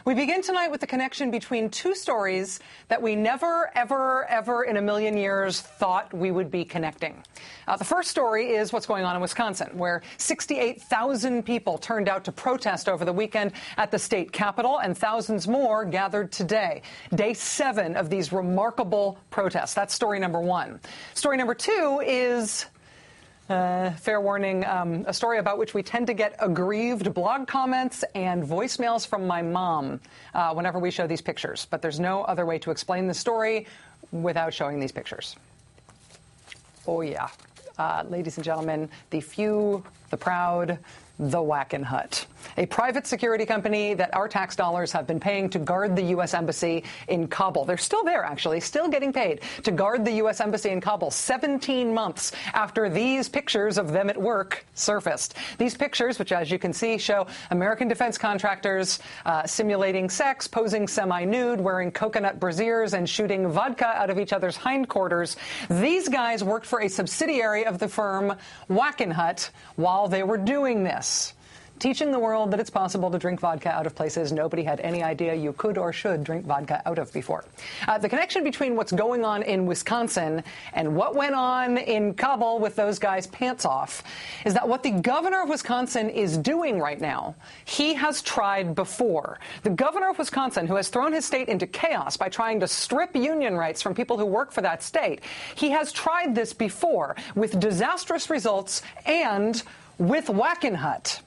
We begin tonight with the connection between two stories that we never, ever, ever in a million years thought we would be connecting. The first story is what's going on in Wisconsin, where 68,000 people turned out to protest over the weekend at the state capitol, and thousands more gathered today. Day 7 of these remarkable protests. That's story number 1. Story number 2 is... fair warning, a story about which we tend to get aggrieved blog comments and voicemails from my mom whenever we show these pictures. But there's no other way to explain the story without showing these pictures. Oh, yeah. Ladies and gentlemen, the few, the proud, the Whackin' Hut, a private security company that our tax dollars have been paying to guard the U.S. Embassy in Kabul. They're still there, actually, still getting paid to guard the U.S. Embassy in Kabul 17 months after these pictures of them at work surfaced. These pictures, which, as you can see, show American defense contractors simulating sex, posing semi-nude, wearing coconut brassieres, and shooting vodka out of each other's hindquarters. These guys worked for a subsidiary of the firm Whackin' Hut while they were doing this, teaching the world that it's possible to drink vodka out of places nobody had any idea you could or should drink vodka out of before. The connection between what's going on in Wisconsin and what went on in Kabul with those guys' pants off is that what the governor of Wisconsin is doing right now, he has tried before. The governor of Wisconsin, who has thrown his state into chaos by trying to strip union rights from people who work for that state, he has tried this before with disastrous results and with Whackin' Hut.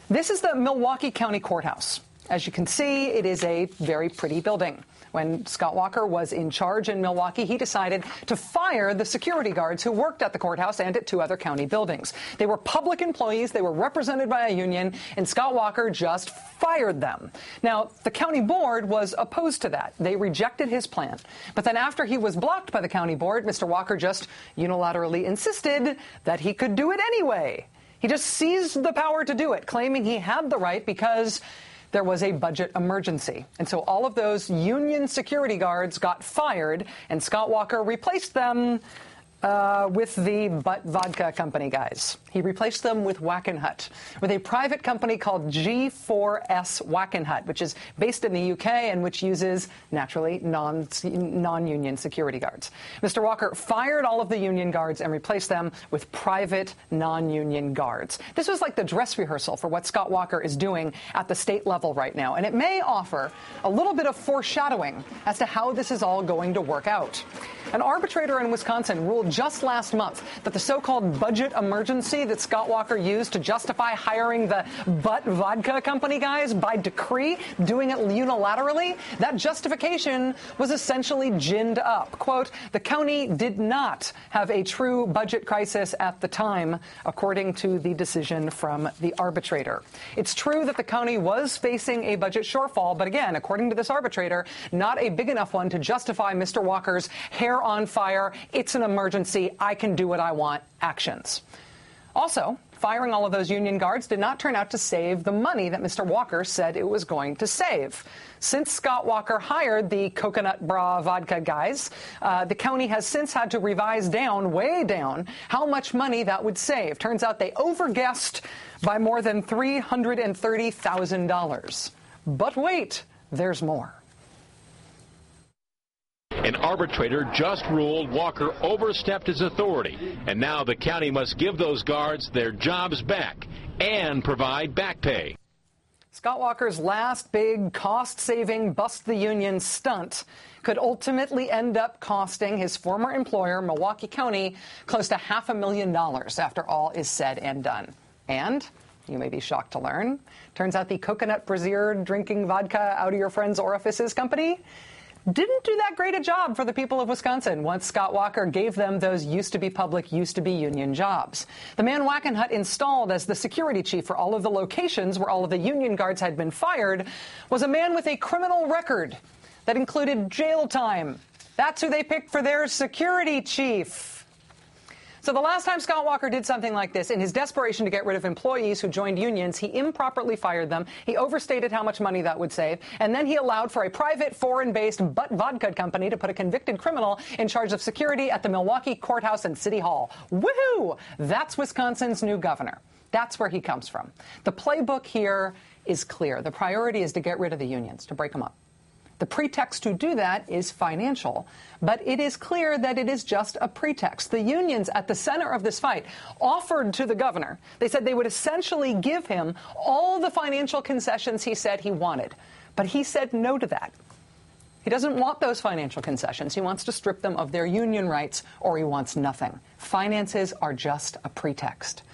This is the Milwaukee County Courthouse. As you can see, it is a very pretty building. When Scott Walker was in charge in Milwaukee, he decided to fire the security guards who worked at the courthouse and at 2 other county buildings. They were public employees, they were represented by a union, and Scott Walker just fired them. Now, the county board was opposed to that. They rejected his plan. But then after he was blocked by the county board, Mr. Walker just unilaterally insisted that he could do it anyway. He just seized the power to do it, claiming he had the right because there was a budget emergency. And so all of those union security guards got fired, and Scott Walker replaced them with the vodka company guys. He replaced them with Whackin' Hut, with a private company called G4S Whackin' Hut, which is based in the UK and which uses, naturally, non-union security guards. Mr. Walker fired all of the union guards and replaced them with private non-union guards. This was like the dress rehearsal for what Scott Walker is doing at the state level right now, and it may offer a little bit of foreshadowing as to how this is all going to work out. An arbitrator in Wisconsin ruled just last month that the so-called budget emergency that Scott Walker used to justify hiring the butt vodka company guys by decree, doing it unilaterally, that justification was essentially ginned up. Quote, the county did not have a true budget crisis at the time, according to the decision from the arbitrator. It's true that the county was facing a budget shortfall, but again, according to this arbitrator, not a big enough one to justify Mr. Walker's hair on fire, it's an emergency, I can do what I want actions. Also, firing all of those union guards did not turn out to save the money that Mr. Walker said it was going to save. Since Scott Walker hired the coconut bra vodka guys, the county has since had to revise down, way down, how much money that would save. Turns out they overguessed by more than $330,000. But wait, there's more. An arbitrator just ruled Walker overstepped his authority, and now the county must give those guards their jobs back and provide back pay. Scott Walker's last big cost-saving bust-the-union stunt could ultimately end up costing his former employer, Milwaukee County, close to $500,000 after all is said and done. And, you may be shocked to learn, turns out the coconut brassiere drinking vodka out of your friend's orifices company didn't do that great a job for the people of Wisconsin once Scott Walker gave them those used-to-be public, used-to-be union jobs. The man Whackin' Hut installed as the security chief for all of the locations where all of the union guards had been fired was a man with a criminal record that included jail time. That's who they picked for their security chief. So the last time Scott Walker did something like this, in his desperation to get rid of employees who joined unions, he improperly fired them, he overstated how much money that would save, and then he allowed for a private, foreign-based butt vodka company to put a convicted criminal in charge of security at the Milwaukee Courthouse and City Hall. Woohoo! That's Wisconsin's new governor. That's where he comes from. The playbook here is clear. The priority is to get rid of the unions, to break them up. The pretext to do that is financial, but it is clear that it is just a pretext. The unions at the center of this fight offered to the governor. They said they would essentially give him all the financial concessions he said he wanted, but he said no to that. He doesn't want those financial concessions. He wants to strip them of their union rights, or he wants nothing. Finances are just a pretext.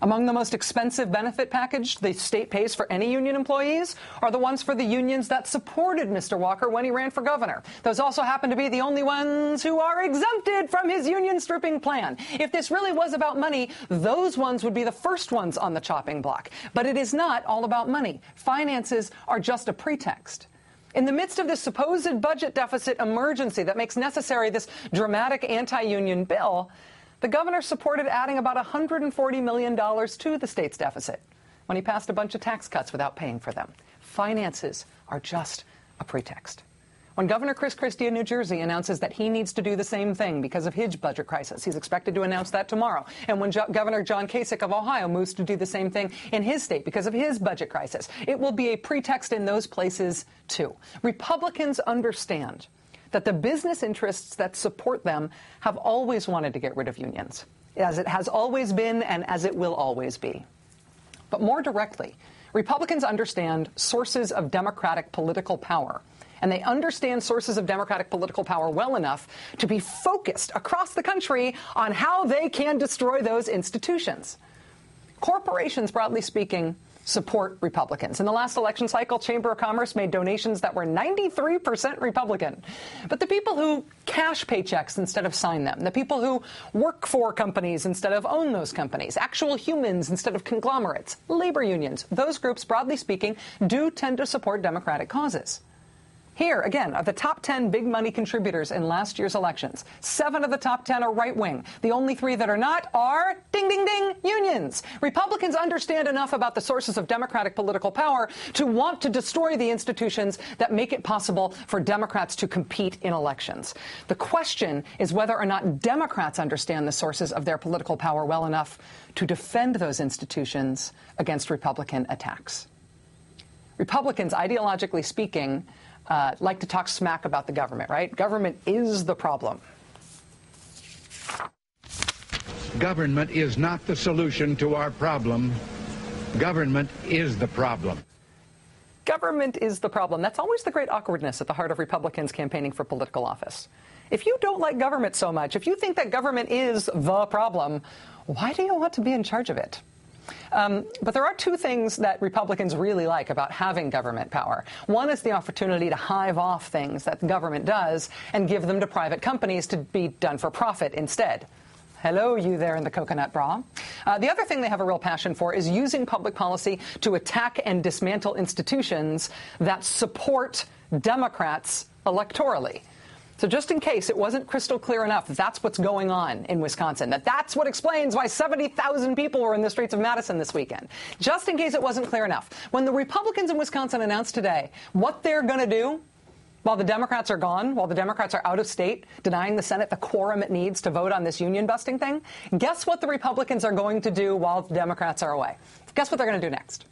Among the most expensive benefit package the state pays for any union employees are the ones for the unions that supported Mr. Walker when he ran for governor. Those also happen to be the only ones who are exempted from his union stripping plan. If this really was about money, those ones would be the first ones on the chopping block. But it is not all about money. Finances are just a pretext. In the midst of this supposed budget deficit emergency that makes necessary this dramatic anti-union bill, the governor supported adding about $140 million to the state's deficit when he passed a bunch of tax cuts without paying for them. Finances are just a pretext. When Governor Chris Christie of New Jersey announces that he needs to do the same thing because of his budget crisis, he's expected to announce that tomorrow. And when Governor John Kasich of Ohio moves to do the same thing in his state because of his budget crisis, it will be a pretext in those places, too. Republicans understand that the business interests that support them have always wanted to get rid of unions, as it has always been and as it will always be. But more directly, Republicans understand sources of Democratic political power, and they understand sources of Democratic political power well enough to be focused across the country on how they can destroy those institutions. Corporations, broadly speaking, support Republicans. In the last election cycle, Chamber of Commerce made donations that were 93% Republican. But the people who cash paychecks instead of sign them, the people who work for companies instead of own those companies, actual humans instead of conglomerates, labor unions, those groups, broadly speaking, do tend to support Democratic causes. Here, again, of the top 10 big money contributors in last year's elections, 7 of the top 10 are right-wing. The only 3 that are not are, ding, ding, ding, unions. Republicans understand enough about the sources of Democratic political power to want to destroy the institutions that make it possible for Democrats to compete in elections. The question is whether or not Democrats understand the sources of their political power well enough to defend those institutions against Republican attacks. Republicans, ideologically speaking, like to talk smack about the government, right? Government is the problem. Government is not the solution to our problem. Government is the problem. Government is the problem. That's always the great awkwardness at the heart of Republicans campaigning for political office. If you don't like government so much, if you think that government is the problem, why do you want to be in charge of it? But there are 2 things that Republicans really like about having government power. One is the opportunity to hive off things that the government does and give them to private companies to be done for profit instead. Hello, you there in the coconut bra. The other thing they have a real passion for is using public policy to attack and dismantle institutions that support Democrats electorally. So just in case it wasn't crystal clear enough, that's what's going on in Wisconsin, that's what explains why 70,000 people were in the streets of Madison this weekend. Just in case it wasn't clear enough, when the Republicans in Wisconsin announced today what they're going to do while the Democrats are gone, while the Democrats are out of state, denying the Senate the quorum it needs to vote on this union busting thing, guess what the Republicans are going to do while the Democrats are away? Guess what they're going to do next?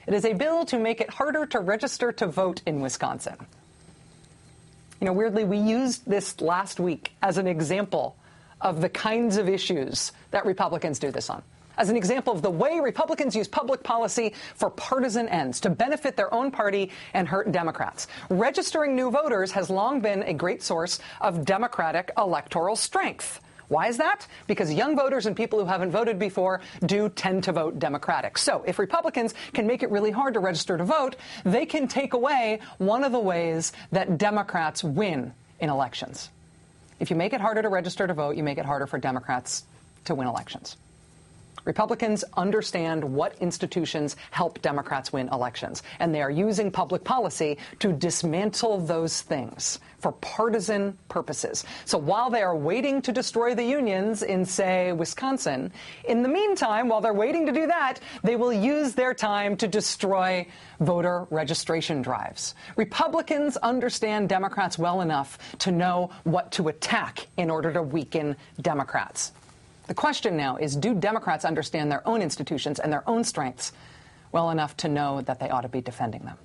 It is a bill to make it harder to register to vote in Wisconsin. You know, weirdly, we used this last week as an example of the kinds of issues that Republicans do this on, as an example of the way Republicans use public policy for partisan ends to benefit their own party and hurt Democrats. Registering new voters has long been a great source of Democratic electoral strength. Why is that? Because young voters and people who haven't voted before do tend to vote Democratic. So if Republicans can make it really hard to register to vote, they can take away one of the ways that Democrats win in elections. If you make it harder to register to vote, you make it harder for Democrats to win elections. Republicans understand what institutions help Democrats win elections, and they are using public policy to dismantle those things for partisan purposes. So while they are waiting to destroy the unions in, say, Wisconsin, in the meantime, while they're waiting to do that, they will use their time to destroy voter registration drives. Republicans understand Democrats well enough to know what to attack in order to weaken Democrats. The question now is, do Democrats understand their own institutions and their own strengths well enough to know that they ought to be defending them.